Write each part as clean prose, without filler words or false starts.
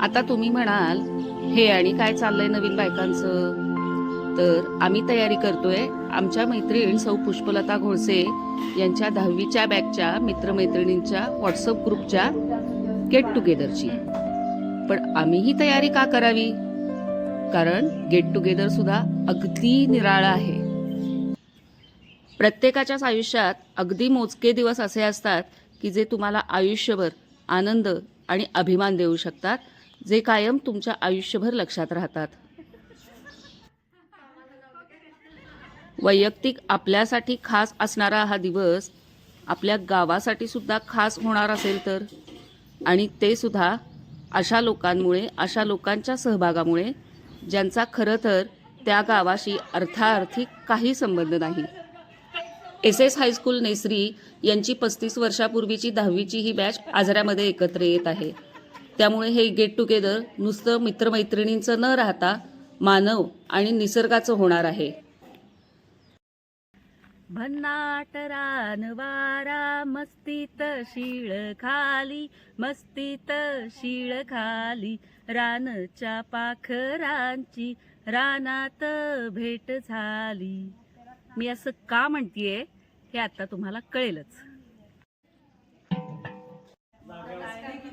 आता तुम्ही म्हणाल, हे आणि काय चाललंय नवीन बायकांचं? तर आम्ही तयारी करतोय आमच्या मैत्रीण सौ पुष्पलता घोळसे यांच्या 10वीच्या बॅचच्या मित्रमैत्रिणींच्या व्हॉट्सअप ग्रुपच्या गेट टुगेदरची. पण आम्ही ही तयारी का करावी? कारण गेट टुगेदर सुद्धा अगदी निराळा आहे. प्रत्येकाच्याच आयुष्यात अगदी मोजके दिवस असे असतात की जे तुम्हाला आयुष्यभर आनंद आणि अभिमान देऊ शकतात, जे कायम तुमच्या आयुष्यभर लक्षात राहतात. वैयक्तिक आपल्यासाठी खास असणारा हा दिवस आपल्या गावासाठी सुद्धा खास होणार असेल तर, आणि ते सुद्धा अशा लोकांमुळे, अशा लोकांच्या सहभागामुळे ज्यांचा खरं तर त्या गावाशी अर्थाअर्थी काही संबंध नाही. SS हायस्कूल नेसरी यांची 35 वर्षापूर्वीची 10वीची ही बॅच आजऱ्यामध्ये एकत्र येत आहे. त्यामुळे हे गेट टुगेदर नुसतं मित्रमैत्रिणींचं न राहता मानव आणि निसर्गाचं होणार आहे. भन्नाट रान वारा मस्तीत शीळ खाली, मस्तीत शीळ खाली, रानच्या पाखरांची रानात भेट झाली. मी असं का म्हणतीये हे आता तुम्हाला कळेलच.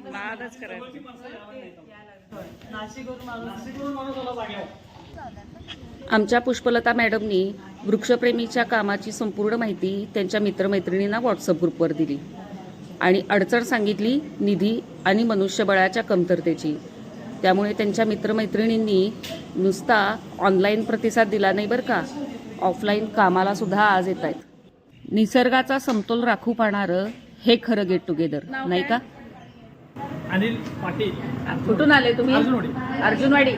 नादच करायचं. आमच्या पुष्पलता मॅडमनी वृक्षप्रेमीच्या कामाची संपूर्ण माहिती त्यांच्या मित्रमैत्रिणींना व्हॉट्सअप ग्रुपवर दिली आणि अडचण सांगितली निधी आणि मनुष्यबळाच्या कमतरतेची. त्यामुळे त्यांच्या मित्रमैत्रिणींनी नुसता ऑनलाईन प्रतिसाद दिला नाही बरं का, ऑफलाईन कामाला सुद्धा आज येत आहेत. निसर्गाचा समतोल राखू पाहणारं हे खरं गेट टुगेदर नाही का? अनिल पाटील. कुठून आले तुम्ही? अर्जुनवाडी.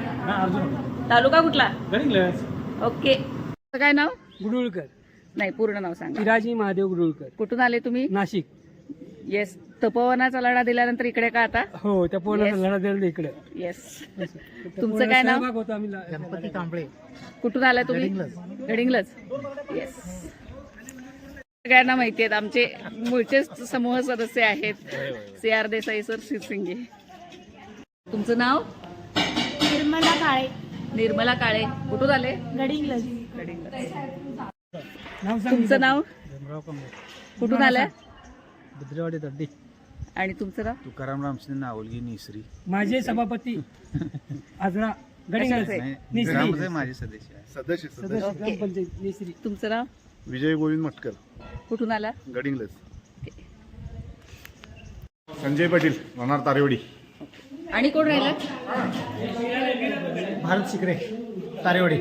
तालुका कुठला? गडिंग्लज. ओके. काय नाव? गुडुळकर. नाही, पूर्ण नाव सांगा. शिराजी महादेव गुडुळकर. कुठून आले तुम्ही? नाशिक. येस. तपोवनाचा लढा दिल्यानंतर इकडे का आता? हो, त्या पोराचा लढा दिला इकडे. येस. तुमचं काय नाव? गणपती कांबळे. कुठून आलाय तुम्ही? गडिंग्लज. येस. सगळ्यांना माहिती आहेत, आमचे मूळचे समूह सदस्य आहेत. CR Desai sir, Shirsinge. तुमचं नाव? निर्मला काळे. निर्मला काळे. कुठून आले? गडिंग्लज. तुमचं नाव? कुठून आलाय? बुद्रेवाडी दड्डी. आणि तुमचं नाव? तुकाराम रामसिंह नावलगी निसरी. माझे सभापती आजरा गडिंग्लज. ग्रामपंचायत माझे सदस्य ग्रामपंचायत निसरी. तुमचं नाव? विजय गोविंद मटकर. कुठून आला? गडिंग्लज. संजय पाटील, राहणार तारेवाडी. आणि कोण राहिलं? भारत शिकरे, तारेवाडी.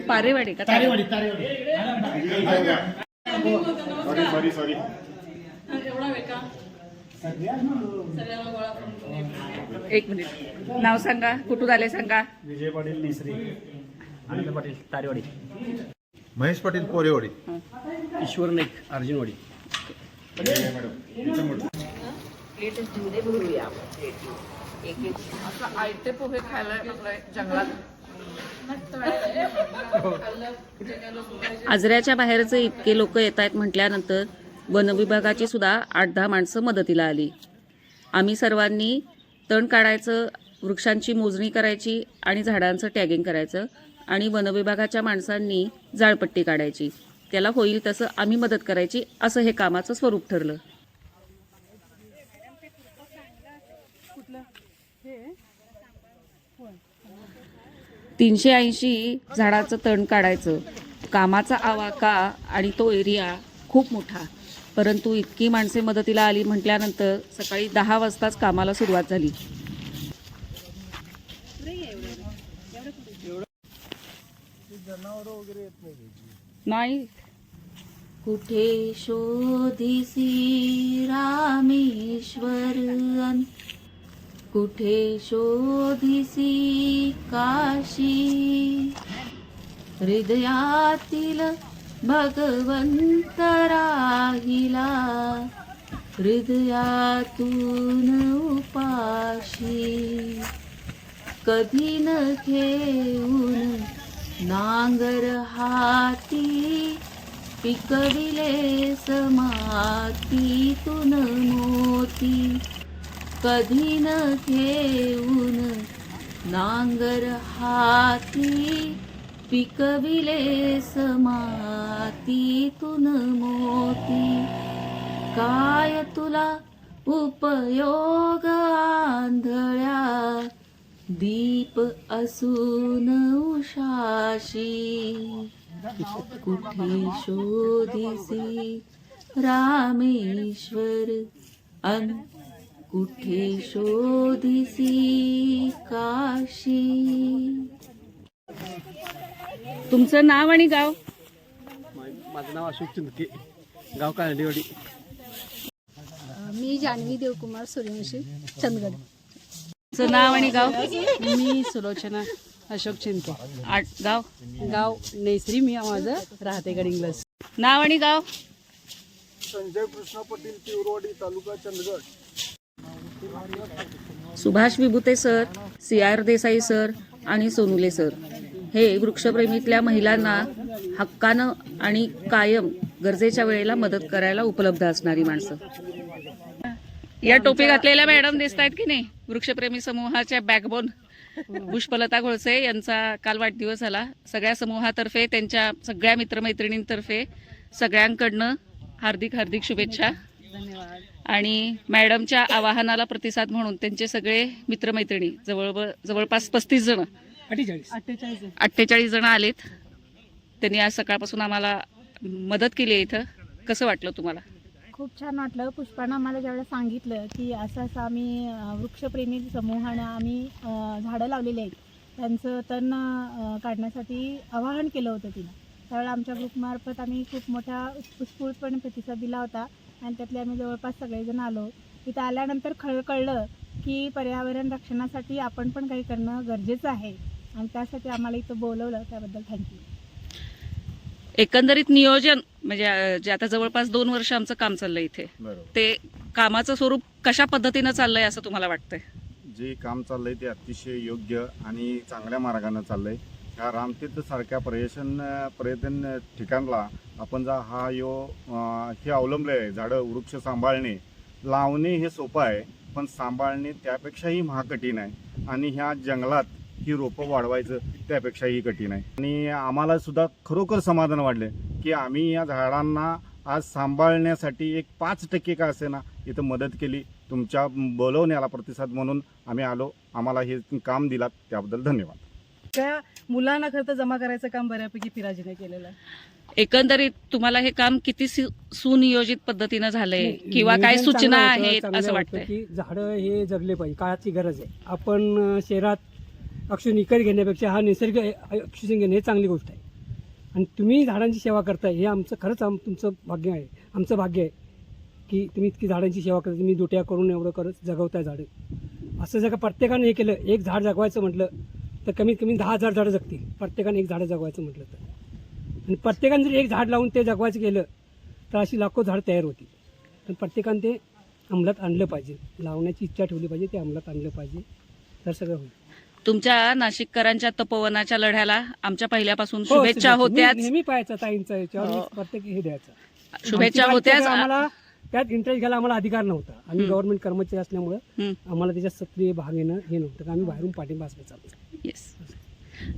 पारेवाडी का? तारेवाडी. सॉरी. एक मिनिट. नाव सांगा, कुठून आले सांगा. विजय पाटील निसरी. आनंद पाटील तारेवाडी. महेश पाटील पोरेवाडी. ईश्वर नाईक अर्जुनवाडी. असं आयते पोहे खायला जंगलात. आजऱ्याच्या बाहेरचे इतके लोक येत आहेत म्हटल्यानंतर वनविभागाची सुद्धा 8-10 माणसं मदतीला आली. आम्ही सर्वांनी तण काढायचं, वृक्षांची मोजणी करायची आणि झाडांचं टॅगिंग करायचं, आणि वनविभागाच्या माणसांनी जाळपट्टी काढायची. त्याला होईल तसं आम्ही मदत करायची, असं हे कामाचं स्वरूप ठरलं. $380 झाडाचं तण काढायचं. कामाचा आवाका आणि तो एरिया खूप मोठा, परंतु इतकी माणसे मदतीला आली म्हटल्यानंतर सकाळी 10 वाजताच कामाला सुरुवात झाली. नाही. कुठे शोधिसी रामेश्वर, कुठे शोधिसी काशी, हृदयातील भगवंत राहिला, हृदयातून उपाशी. कधी न घेऊन नांगर हाती, पिकविले समातीतून मोती. कधी न घेऊन नांगर हाती पिकविले समातीतून मोती, काय तुला उपयोग आंधळ्या, दीप असून उषाशी, कुठे शोधिसी रामेश्वर अन कुठे शोधिसी काशी. तुमचं नाव आणि गाव? माझं नाव अशोक चिंदके, गाव काळडीवाडी. मी जान्हवी देवकुमार सूर्यवंशी, चंदगड. तुमचं नाव आणि गाव? मी सुलोचना अशोक चिंते, गाव? गाव नेसरी. मी माझं राहते गडिंग्लज. नाव आणि गाव? Sanjay Krishna Patil, Tiwarwadi, taluka Chandgad. Subhash Vibhute sir, CR Desai sir आणि सोनुले सर हे वृक्षप्रेमीतल्या महिलांना हक्कानं आणि कायम गरजेच्या वेळेला मदत करायला उपलब्ध असणारी माणसं. या टोपी घातलेल्या मॅडम दिसत आहेत की नाही? वृक्षप्रेमी समूहाच्या बॅकबोन पुष्पलता घोळसे यांचा काल वाढदिवस झाला. सगळ्या समूहातर्फे, त्यांच्या सगळ्या मित्रमैत्रिणींतर्फे सगळ्यांकडनं हार्दिक हार्दिक शुभेच्छा. आणि मॅडमच्या आवाहनाला प्रतिसाद म्हणून त्यांचे सगळे मित्रमैत्रिणी जवळपास 35 जण 48 जण आलेत. त्यांनी आज सकाळपासून आम्हाला मदत केली आहे. इथं कसं वाटलं तुम्हाला? खूप छान वाटलं. पुष्पानं आम्हाला ज्यावेळेला सांगितलं की असं असं आम्ही वृक्षप्रेमी समूहानं आम्ही झाडं लावलेली आहेत, त्यांचं तण काढण्यासाठी आवाहन केलं होतं तिनं. त्यावेळेला आमच्या ग्रुपमार्फत आम्ही खूप मोठ्या उत्स्फूर्तपणे प्रतिसाद दिला होता आणि त्यातले आम्ही जवळपास सगळेजण आलो. तिथं आल्यानंतर कळलं की पर्यावरण रक्षणासाठी आपण पण काही करणं गरजेचं आहे आणि त्यासाठी आम्हाला इथं बोलवलं, त्याबद्दल थँक्यू. एकंदरीत नियोजन म्हणजे जे आता जवळपास 2 वर्ष आमचं काम चाललंय इथे, ते कामाचं स्वरूप कशा पद्धतीनं चाललंय असं तुम्हाला वाटतंय? जे काम चाललंय ते अतिशय योग्य आणि चांगल्या मार्गाने चाललंय. ह्या रामतीर्थ सारख्या पर्यटन ठिकाणला आपण हे अवलंबले आहे. झाडं वृक्ष सांभाळणे, लावणे हे सोपं आहे, पण सांभाळणे त्यापेक्षाही महाकठीण आहे. आणि ह्या जंगलात ही रोपं वाढवायचं त्यापेक्षाही कठीण आहे. आणि आम्हाला सुद्धा खरोखर समाधान वाटले की आम्ही या झाडांना आज सांभाळण्यासाठी एक 5% का असेना इथं मदत केली. तुमच्या बोलवण्याला प्रतिसाद म्हणून आम्ही आलो, आम्हाला हे काम दिलात त्याबद्दल धन्यवाद. त्या मुलांना खर्च जमा करायचं काम बऱ्यापैकी फिराजीने केलेलं आहे. एकंदरीत तुम्हाला हे काम किती सुनियोजित पद्धतीनं झालंय किंवा काय नियोजन सूचना चांगलं होतं, आहेत चांगलं असं वाटतं वाटतंय? की झाडं हे जगले पाहिजे, काळाची गरज आहे. आपण शहरात ऑक्सिजन विकत घेण्यापेक्षा हा निसर्ग ऑक्सिजन घेणे हे चांगली गोष्ट आहे. आणि तुम्ही झाडांची सेवा करताय हे आमचं खरंच तुमचं भाग्य आहे, आमचं भाग्य आहे की तुम्ही इतकी झाडांची सेवा करता. तुम्ही दुट्या करून एवढं करत जगवताय झाडं. असं जर का प्रत्येकाने हे केलं, एक झाड जगवायचं म्हटलं तर कमीत कमी 10,000 झाडं जगतील. प्रत्येकाने एक झाडं जगवायचं म्हटलं तर. आणि प्रत्येकाने जर एक झाड लावून ते जगवायचं केलं तर अशी लाखो झाड तयार होतील. पण प्रत्येकाने ते अंमलात आणलं पाहिजे, लावण्याची इच्छा ठेवली पाहिजे, ते अंमलात आणलं पाहिजे, तर सगळं होईल. तुमच्या नाशिककरांच्या तपोवनाच्या लढ्याला आमच्या पहिल्यापासून हो, शुभेच्छा होत्याच. नेहमी पाहायचा ताईंचा याच्यावर हो. प्रत्येक हे द्यायचं. शुभेच्छा आमची होत्याच. आम्हाला त्यात इंटरेस्ट घ्यायला आम्हाला अधिकार नव्हता. आम्ही गव्हर्नमेंट कर्मचारी असल्यामुळं आम्हाला त्याच्यात सक्रिय भाग घेणं हे नव्हतं, तर आम्ही बाहेरून पाठिंबा असायचा. येस.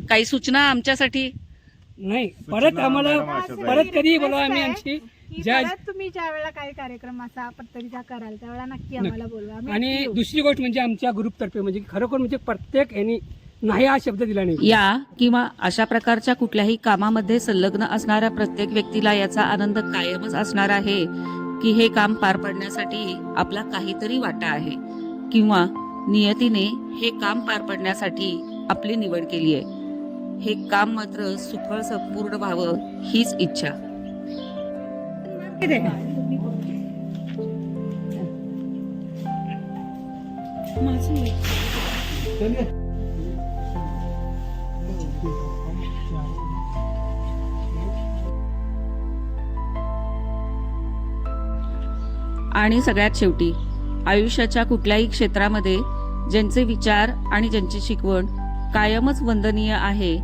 काही सूचना आमच्यासाठी? नाही, परत आम्हाला परत कधी बोलवा. आम्ही आमची ज्या तुम्ही ज्या वेळेला काही कार्यक्रम असा पद्धतीचा कराल त्यावेळेला नक्की आम्हाला बोलवा. आम्ही आणि येऊ. दुसरी गोष्ट म्हणजे आमच्या ग्रुपतर्फे म्हणजे खरोखर म्हणजे प्रत्येक यांनी नाही हा शब्द दिला नाही. या किंवा अशा प्रकारच्या कुठल्याही कामामध्ये संलग्न असणाऱ्या प्रत्येक व्यक्तीला याचा आनंद कायमच असणार आहे की हे काम पार पाडण्यासाठी आपला काहीतरी वाटा आहे किंवा नियतीने हे काम पार पाडण्यासाठी आपली निवड केली आहे. हे काम मात्र सुफळ संपूर्ण व्हावं हीच इच्छा. आणि सगळ्यात शेवटी आयुष्याच्या कुठल्याही क्षेत्रामध्ये ज्यांचे विचार आणि ज्यांची शिकवण कायमच वंदनीय आहे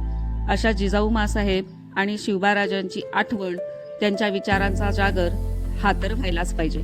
अशा जिजाऊ माँसाहेब आणि शिवबाराजांची आठवण, त्यांच्या विचारांचा जागर हा तर व्हायलाच पाहिजे.